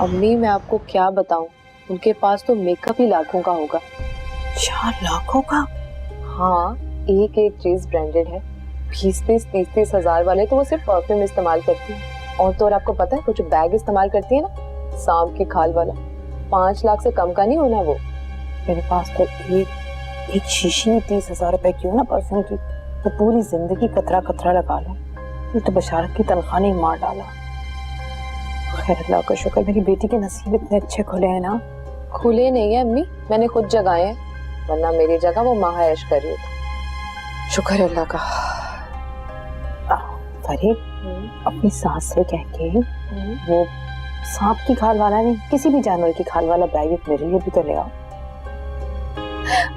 अम्मी मैं आपको क्या बताऊं, उनके पास तो मेकअप ही लाखों का होगा। 4 लाखों का? हाँ, एक एक चीज ब्रांडेड है। 20-30 हजार वाले तो वो सिर्फ परफ्यूम इस्तेमाल करती है। और तो और आपको पता है वो जो बैग इस्तेमाल करती है ना, सांप की खाल वाला, 5 लाख से कम का नहीं होना वो। मेरे पास तो एक शीशी 30,000 रुपए की हो ना परफ्यूम की, तो पूरी जिंदगी कतरा कतरा लगा लो। ये तो बशारत की तनख्वाह ने मार डाला। खैर अल्लाह का शुक्र, मेरी बेटी के नसीब इतने अच्छे खुले हैं ना। खुले नहीं है अम्मी, मैंने खुद जगाए हैं, वरना मेरी जगह वो महाऐश कर रही होती। शुक्र है अल्लाह का। फरीद, अपनी सास से कह के वो सांप की खाल वाला नहीं, किसी भी जानवर की खाल वाला बैग एक मेरे लिए भी तो ले आओ।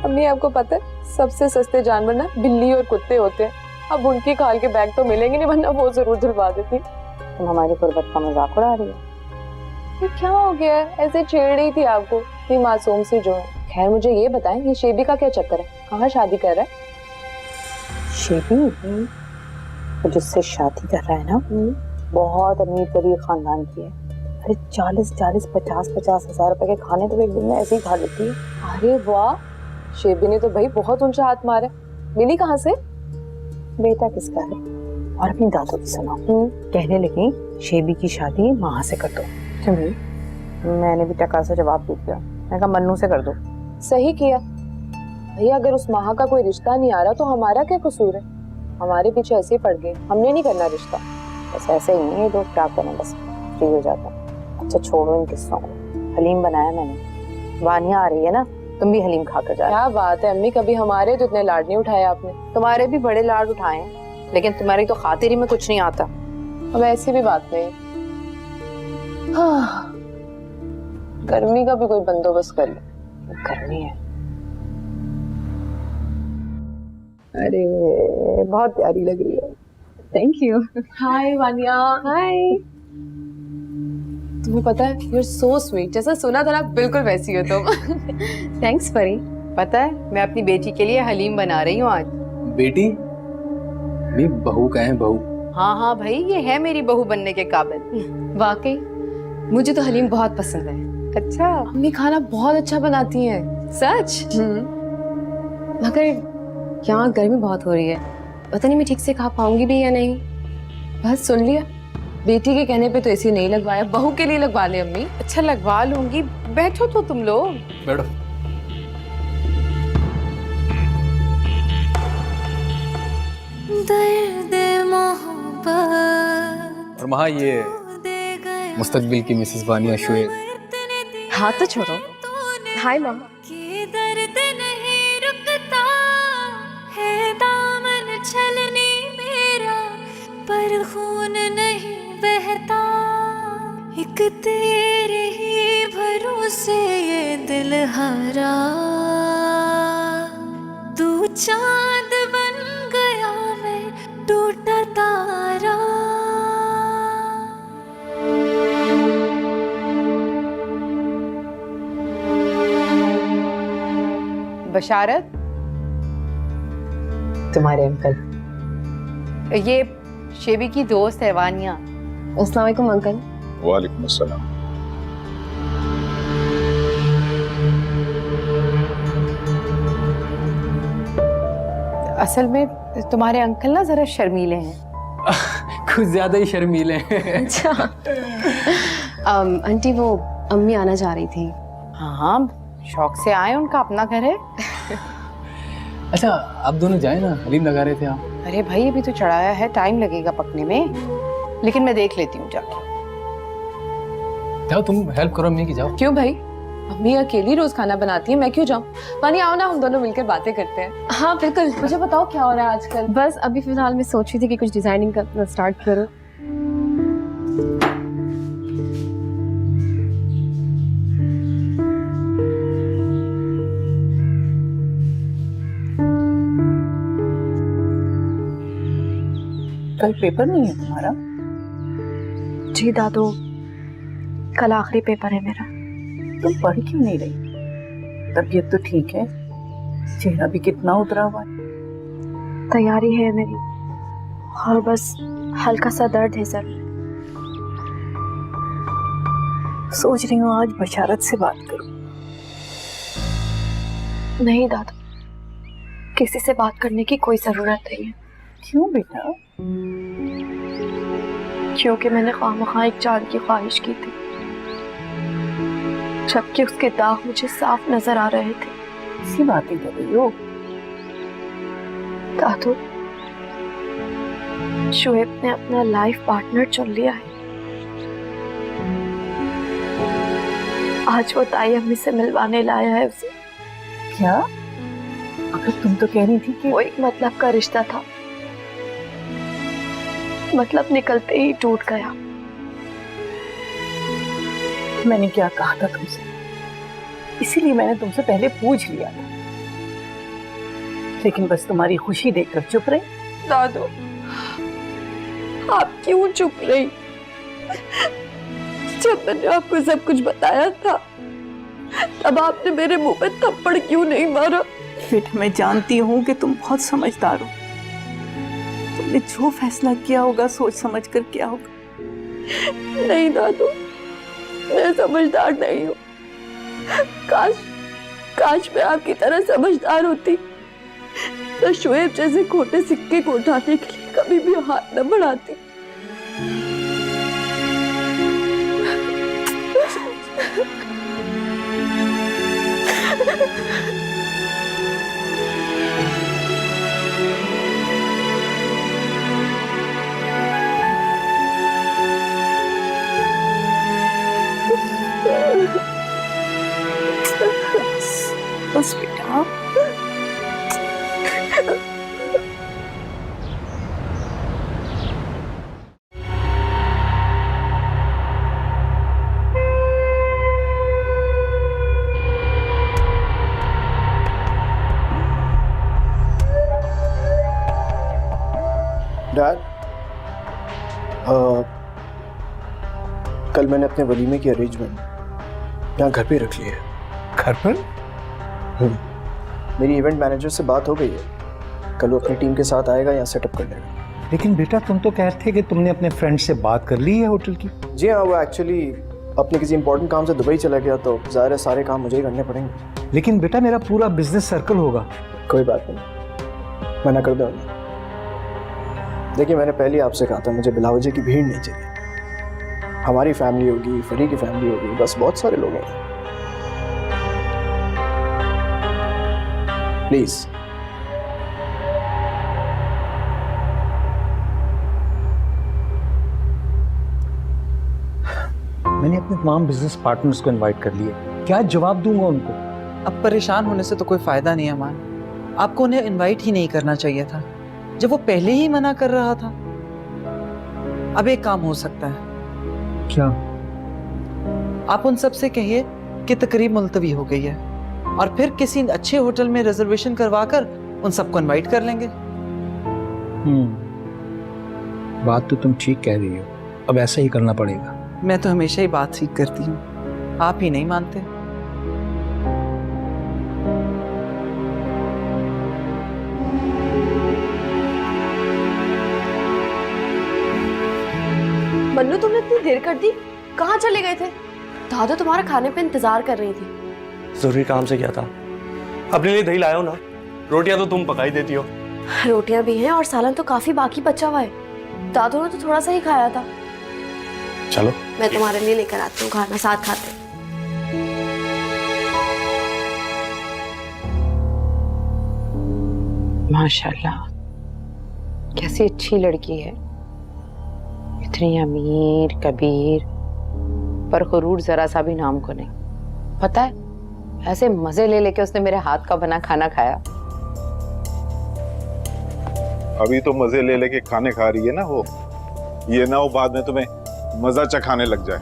अम्मी आपको पता है सबसे सस्ते जानवर ना बिल्ली और कुत्ते होते हैं। अब उनकी खाल के बैग तो मिलेंगे नहीं, वरना वो जरूर धुलवा देती। तुम हमारी गुर्बत का मजाक उड़ा रही हो। ये क्या हो गया है, ऐसे छेड़ रही थी आपको, इतनी मासूम सी जो है। खैर मुझे ये बताएं, ये शेबी का क्या चक्कर है, कहाँ शादी कर रहा है? शेबी तो जिससे शादी कर रहा है ना, बहुत अमीर गरीब खानदान की है। अरे 40-40, 50-50 हजार रुपए के खाने तो एक दिन में ऐसे ही खा लेती है। अरे वाह, शेबी ने तो भाई बहुत ऊंचा हाथ मारा। मिली कहाँ से? बेटा किसका है? और अपनी दादू की सुनो। कहने लगी शेबी की शादी माँ से कर दो। क्यों भाई? मैंने भी टका से जवाब दे दिया, मैंने कहा मन्नू से कर दो। सही किया भैया, अगर उस माह का कोई रिश्ता नहीं आ रहा तो हमारा क्या कसूर है? हमारे पीछे ऐसे ही पड़ गए, हमने नहीं करना रिश्ता। बस ऐसे ही नहीं, लोग क्या करें, बस फ्री हो जाता। अच्छा छोड़ो इन किस्सों को, हलीम बनाया मैंने। वानिया आ रही है ना, तुम भी हलीम खाकर जा। क्या बात है अम्मी, कभी हमारे तो इतने लाड नहीं उठाए आपने। तुम्हारे भी बड़े लाड उठाए हैं, लेकिन तुम्हारी तो खातिरी में कुछ नहीं आता। अब ऐसी भी बात नहीं। हाँ, गर्मी का भी कोई बंदोबस्त कर ले। गर्मी है। अरे बहुत प्यारी लग रही है। Thank you. Hi Vania. Hi. तुम्हें पता है यू आर सो स्वीट, जैसा सुना था ना बिल्कुल वैसी हो तुम। थैंक्स परी। पता है मैं अपनी बेटी के लिए हलीम बना रही हूँ आज। बेटी? मैं बहू का है, बहू। हाँ भाई, ये है मेरी बहू बनने के काबिल। वाकई मुझे तो हलीम बहुत पसंद है। अच्छा, अम्मी खाना बहुत अच्छा बनाती हैं। सच? मगर यहाँ गर्मी बहुत हो रही है, पता नहीं मैं ठीक से खा पाऊंगी भी या नहीं। बस सुन लिया, बेटी के कहने पे तो एसी नहीं लगवाया, बहू के लिए लगवा ले अम्मी। अच्छा लगवा लूंगी, बैठो तो तुम लोग। बैठो। और महा ये मुस्तकबिल की मिसेस वानिया शुएब। हाँ तो छोड़ो। Hi mom. दर्द नहीं रुकता है, दामन छलनी मेरा पर खून नहीं बहता। एक तेरे ही भरोसे ये दिल हारा, तू चांद बन गया मैं टूटा तारा। बशारत, तुम्हारे अंकल, ये शेबी की दोस्त है वानिया। अस्सलाम वालेकुम अंकल। वालेकुम अस्सलाम। असल में तुम्हारे अंकल ना जरा शर्मीले हैं। कुछ ज्यादा ही शर्मीले हैं। अच्छा। आंटी वो अम्मी आना जा रही थी। हाँ, शौक से आए, उनका अपना घर है। अच्छा आप दोनों जाए ना, हलीम लगा रहे थे आप। अरे भाई अभी तो चढ़ाया है, टाइम लगेगा पकने में, लेकिन मैं देख लेती हूँ जाके। जाओ तुम हेल्प करो अम्मी की, जाओ। क्यों भाई, अम्मी अकेली रोज खाना बनाती है, मैं क्यों जाऊँ? वानिया आओ ना, हम दोनों मिलकर बातें करते हैं। हाँ बिल्कुल। मुझे बताओ क्या हो रहा है आजकल? बस अभी फिलहाल मैं सोच रही थी कि कुछ डिजाइनिंग करना स्टार्ट करूँ। कल पेपर नहीं है तुम्हारा? जी दादू, कल आखिरी पेपर है मेरा। तुम पढ़ क्यों नहीं रही? तबीयत तो ठीक है, चेहरा भी कितना उतरा हुआ है। तैयारी है मेरी, और बस हल्का सा दर्द है सर। सोच रही हूँ आज बशारत से बात करूं। नहीं दादा, किसी से बात करने की कोई जरूरत नहीं है। क्यों बेटा? क्योंकि मैंने खामखा एक जान की ख्वाहिश की थी, जबकि उसके दाग मुझे साफ नजर आ रहे थे। इसी बातें कर रही हो? दादू, शुएब ने अपना लाइफ पार्टनर चुन लिया है। आज वो ताई अम्मी से मिलवाने लाया है उसे। क्या? अगर तुम तो कह रही थी कि वो एक मतलब का रिश्ता था, मतलब निकलते ही टूट गया। मैंने क्या कहा था तुमसे? इसीलिए मैंने तुमसे पहले पूछ लिया था, लेकिन बस तुम्हारी खुशी देखकर चुप रही। दादू, आप क्यों चुप रही? जब मैंने आपको सब कुछ बताया था, तब आपने मेरे मुंह पे थप्पड़ क्यों नहीं मारा? बेटा, मैं जानती हूँ कि तुम बहुत समझदार हो। तुमने जो फैसला किया होगा सोच समझ कर किया होगा। नहीं दादू, मैं समझदार नहीं हूँ। काश मैं आपकी तरह समझदार होती तो शुएब जैसे खोटे सिक्के को उठाने के लिए कभी भी हाथ न बढ़ाती। बस बेटा, डैड, कल मैंने अपने वलीमे की अरेंजमेंट यहाँ घर पे रख ली है। घर पर? मेरी इवेंट मैनेजर से बात हो गई है, कल वो अपनी टीम के साथ आएगा, यहाँ सेटअप कर लेगा। लेकिन बेटा, तुम तो कह रहे थे कि तुमने अपने फ्रेंड से बात कर ली है होटल की। जी हाँ, वो एक्चुअली अपने किसी इंपॉर्टेंट काम से दुबई चला गया, तो ज़ाहिर है सारे काम मुझे ही करने पड़ेंगे। लेकिन बेटा, मेरा पूरा बिजनेस सर्कल होगा। कोई बात नहीं, मना कर दो। देखिए, मैंने पहले आपसे कहा था मुझे बिलावजे की भीड़ नहीं चाहिए। हमारी फैमिली होगी, फरी की फैमिली होगी, बस बहुत सारे लोग हैं। प्लीज। मैंने अपने तमाम बिजनेस पार्टनर्स को इनवाइट कर लिया, क्या जवाब दूंगा उनको? अब परेशान होने से तो कोई फायदा नहीं है मान। आपको उन्हें इनवाइट ही नहीं करना चाहिए था, जब वो पहले ही मना कर रहा था। अब एक काम हो सकता है। क्या? आप उन सब से कहिए कि तकरीब मुलतवी हो गई है, और फिर किसी अच्छे होटल में रिजर्वेशन करवाकर उन सबको इनवाइट कर लेंगे। बात तो तुम ठीक कह रही हो, अब ऐसा ही करना पड़ेगा। मैं तो हमेशा ही बात ठीक करती हूँ, आप ही नहीं मानते। मन्नू, तुमने इतनी देर कर दी, कहाँ चले गए थे? दादा तुम्हारा खाने पे इंतजार कर रही थी। जरूरी काम से क्या था? अपने लिए दही लाया हो ना, रोटियां तो तुम पकाई देती हो। रोटियां भी हैं और सालन तो काफी बाकी बचा हुआ है। दादू ने तो थोड़ा सा ही खाया था। चलो, मैं तुम्हारे लिए लेकर आती हूँ खाना, साथ खाते। माशाल्लाह, कैसी अच्छी लड़की है, इतनी अमीर कबीर, पर गुरूर जरा सा भी नाम को नहीं। पता है, ऐसे मजे ले लेके उसने मेरे हाथ का बना खाना खाया। अभी तो मजे ले लेके खाने खा रही है ना वो, ये ना हो बाद में तुम्हें मजा चखाने लग जाए।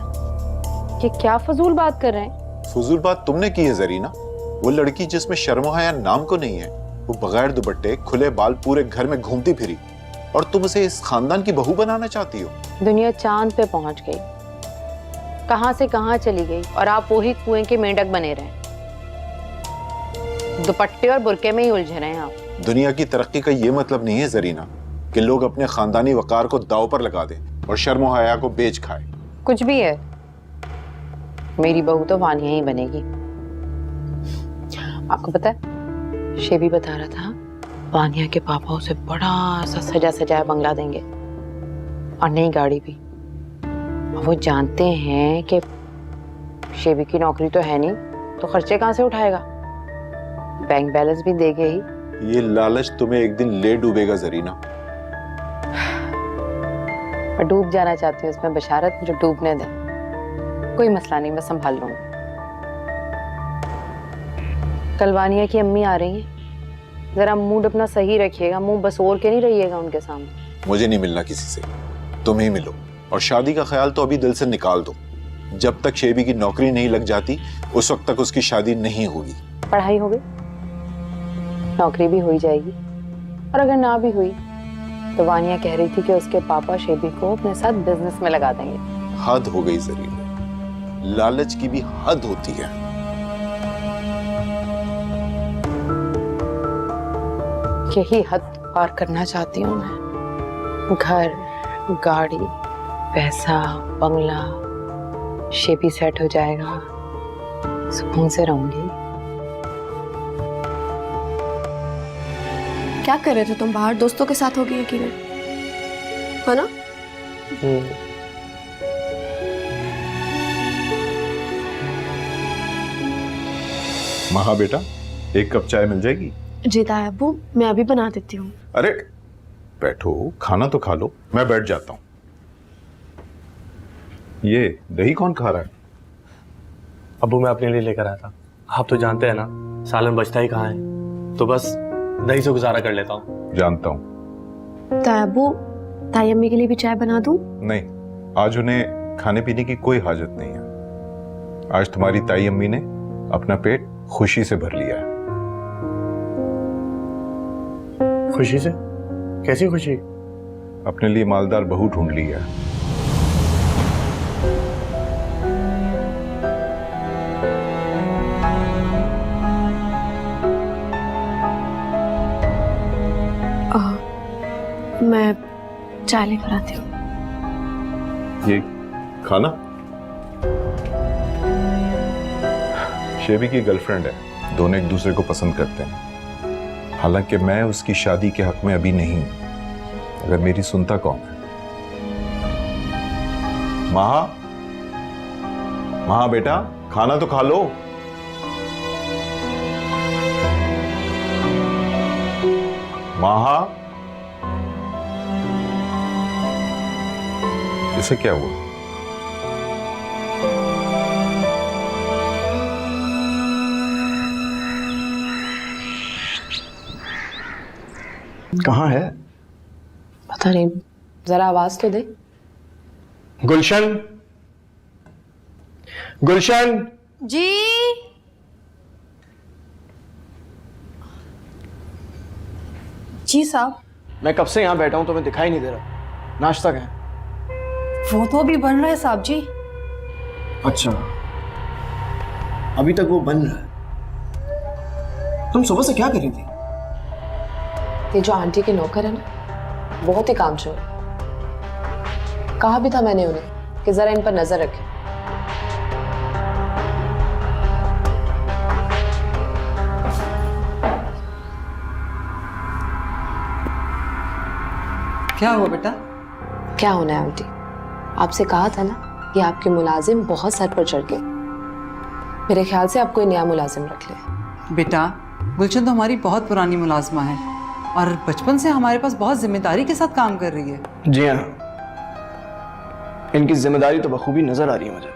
ये क्या फजूल बात कर रहे हैं? फजूल बात तुमने की है जरीना। वो लड़की जिसमें शर्म हया नाम को नहीं है, वो बगैर दुपट्टे खुले बाल पूरे घर में घूमती फिरी, और तुम उसे इस खानदान की बहू बनाना चाहती हो। दुनिया चांद पे पहुंच गई, कहां से कहां चली गई, और आप वही कुएं के मेंढक बने रहे। दुपट्टे और बुरके में ही उलझे रहे हैं आप। दुनिया की तरक्की का ये मतलब नहीं है जरीना कि लोग अपने खानदानी वकार को दांव पर लगा दें और शर्म हया को बेच खाए। कुछ भी है, मेरी बहू तो वानिया ही बनेगी। आपको पता है, शेबी बता रहा था वानिया के पापा उसे बड़ा सा सजा सजाया बंगला देंगे और नई गाड़ी भी। वो जानते हैं कि शेबी की नौकरी तो है नहीं, तो खर्चे कहाँ से उठाएगा? बैंक बैलेंस भी देंगे ही। ये लालच तुम्हें एक दिन ले डूबेगा जरीना। मैं डूब जाना चाहती हूँ इसमें, बशारत मुझे डूबने दे। कोई मसला नहीं, मैं संभाल लूंगी। कल वानिया की अम्मी आ रही हैं, जरा मूड अपना सही रखिएगा, मुंह बसोर के नहीं रहिएगा उनके सामने। मुझे नहीं मिलना किसी से, तुम ही मिलो। और शादी का ख्याल तो अभी दिल से निकाल दो। जब तक शेबी की नौकरी नहीं लग जाती उस वक्त तक उसकी शादी नहीं होगी। पढ़ाई हो गई, नौकरी भी हो ही जाएगी। और अगर ना भी हुई तो वानिया कह रही थी कि उसके पापा शेबी को अपने साथ बिजनेस में लगा देंगे। हद हो गई जरीना, लालच की भी हद होती है। यही हद पार करना चाहती हूँ मैं। घर, गाड़ी, पैसा, बंगला, शेबी सेट हो जाएगा, सुकून से रहूंगी। क्या कर रहे थे तुम बाहर? दोस्तों के साथ होगी यकीनन, है ना? महा बेटा, एक कप चाय मिल जाएगी? जी ताया अब्बू, मैं अभी बना देती हूँ। अरे बैठो, खाना तो खा लो, मैं बैठ जाता हूँ। ये दही कौन खा रहा है? अब्बू मैं अपने लिए लेकर आया था। आप तो जानते हैं ना, सालन बचता ही कहाँ है, तो बस दही से गुजारा कर लेता हूँ। जानता हूँ। ताया अब्बू, ताई अम्मी के लिए भी चाय बना दूँ? नहीं, आज उन्हें खाने पीने की कोई हाजत नहीं है। आज तुम्हारी ताई अम्मी ने अपना पेट खुशी से भर लिया है। खुशी से? कैसी खुशी? अपने लिए मालदार बहू ढूंढ ली है। मैं चाय लेकर आती हूँ। ये खाना शेबी की गर्लफ्रेंड है, दोनों एक दूसरे को पसंद करते हैं। हालांकि मैं उसकी शादी के हक में अभी नहीं हूं। अगर मेरी सुनता कौन है? महा, महा बेटा, खाना तो खा लो। महा, इसे क्या हुआ? कहाँ है? पता नहीं, जरा आवाज तो दे। गुलशन, गुलशन। जी जी साहब। मैं कब से यहाँ बैठा हूँ, तुम्हें दिखाई नहीं दे रहा? नाश्ता कहाँ है? वो तो अभी बन रहा है साहब जी। अच्छा, अभी तक वो बन रहा है। तुम सुबह से क्या कर रही थी? ये जो आंटी के नौकर है ना, बहुत ही कामचोर। कहा भी था मैंने उन्हें कि जरा इन पर नजर रखें। क्या हुआ बेटा? क्या होना है आंटी? आपसे कहा था ना कि आपके मुलाजिम बहुत सर पर चढ़ गए। मेरे ख्याल से आप कोई नया मुलाजिम रख ले। बेटा, गुलशन तो हमारी बहुत पुरानी मुलाजमा है और बचपन से हमारे पास बहुत जिम्मेदारी के साथ काम कर रही है। जी हाँ, इनकी जिम्मेदारी तो बखूबी नजर आ रही है मुझे।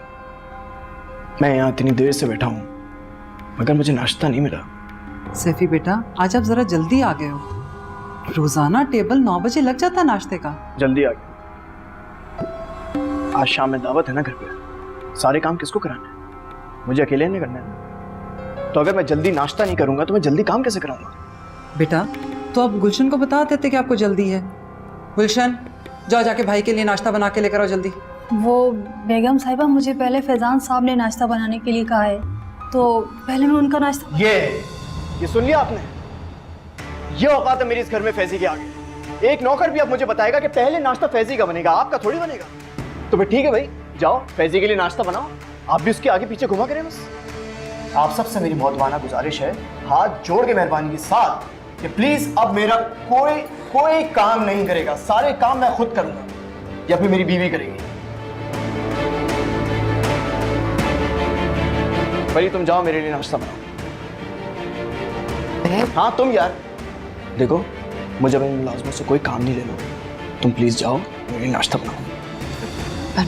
मैं यहाँ इतनी देर से बैठा हूँ मगर मुझे नाश्ता नहीं मिला। सैफी बेटा, आज आप जरा जल्दी आ गए हो। रोजाना टेबल 9 बजे लग जाता है नाश्ते का। जल्दी आ गया। आज शाम में दावत है ना घर पे, सारे काम किसको कराने हैं? मुझे अकेले नहीं करना है। तो अगर मैं जल्दी नाश्ता नहीं करूंगा तो मैं जल्दी काम कैसे कराऊंगा? बेटा, तो आप गुलशन को बता देते कि आपको जल्दी है। गुलशन, जाओ जाके भाई के लिए नाश्ता बना के लेकर आओ जल्दी। वो बेगम साहिबा, मुझे पहले फैजान साहब ने नाश्ता बनाने के लिए कहा है, तो पहले मैं उनका नाश्ता। ये सुन लिया आपने? ये औकात है मेरी इस घर में फैजी के आगे। एक नौकर भी अब मुझे बताएगा कि पहले नाश्ता फैजी का बनेगा, आपका थोड़ी बनेगा। तो फिर ठीक है भाई, जाओ फैजी के लिए नाश्ता बनाओ, आप भी उसके आगे पीछे घुमा करें बस। आप सबसे मेरी बहुत वाना गुजारिश है, हाथ जोड़ के मेहरबानी के साथ, कि प्लीज अब मेरा कोई काम नहीं करेगा, सारे काम मैं खुद करूंगा या फिर मेरी बीवी करेगी। परी तुम जाओ, मेरे लिए नाश्ता बनाओ। हाँ तुम यार, देखो मुझे अपने मुलाजमों से कोई काम नहीं लेना, तुम प्लीज जाओ मेरे लिए नाश्ता बनाओ। पर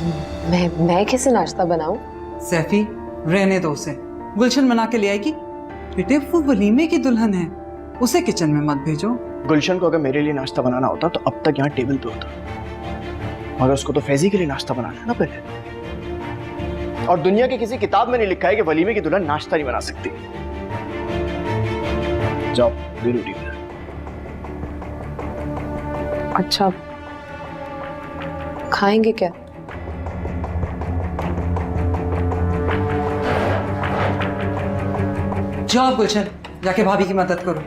मैं कैसे नाश्ता बनाऊं? सैफी रहने दो उसे, गुलशन बना के ले आएगी। बेटे वो वलीमे की दुल्हन है, उसे किचन में मत भेजो। गुलशन को अगर मेरे लिए नाश्ता बनाना होता तो अब तक यहाँ टेबल पे होता, मगर उसको तो फैजी के लिए नाश्ता बनाना है ना पहले। और दुनिया की किसी किताब में नहीं लिखा है कि वलीमे की दुल्हन नाश्ता नहीं बना सकती। जाओ जरूरी है। अच्छा खाएंगे क्या? जाओ गुलशन, जाके भाभी की मदद करो।